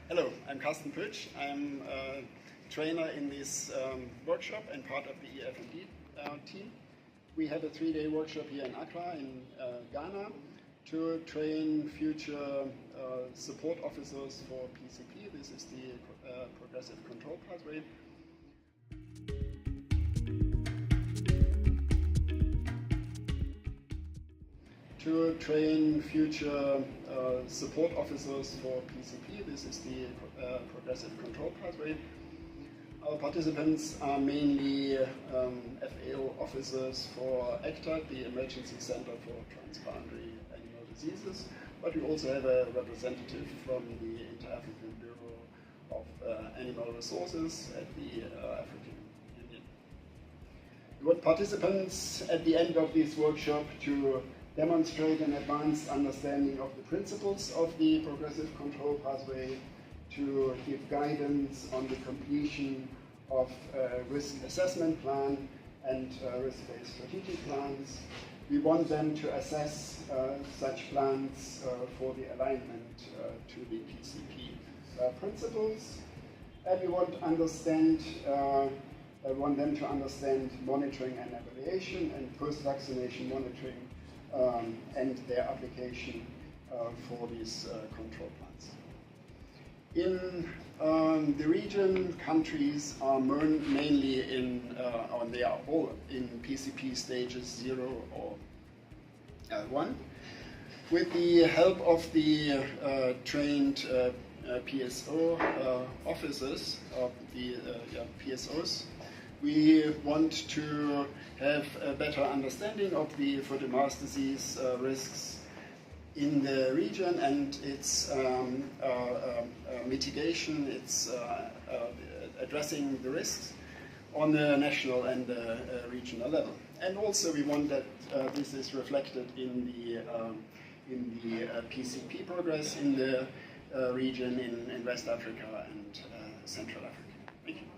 Hello, I'm Carsten Pötzsch. I'm a trainer in this workshop and part of the EuFMD team. We had a 3-day workshop here in Accra in Ghana to train future support officers for PCP. This is the progressive control pathway. To train future support officers for PCP. This is the progressive control pathway. Our participants are mainly FAO officers for Accra, the Emergency Center for Transboundary Animal Diseases, but we also have a representative from the Inter-African Bureau of Animal Resources at the African Union. We want participants at the end of this workshop to demonstrate an advanced understanding of the principles of the progressive control pathway, to give guidance on the completion of risk assessment plan and risk-based strategic plans. We want them to assess such plans for the alignment to the PCP principles, and we want them to understand monitoring and evaluation and post-vaccination monitoring and their application for these control plans. In the region, countries are mainly in, they are all in PCP stages 0 or 1. With the help of the trained PSO officers, of the PSOs, we want to have a better understanding of the foot-and-mouth disease risks in the region and its mitigation, its addressing the risks on the national and regional level. And also we want that this is reflected in the PCP progress in the region in West Africa and Central Africa. Thank you.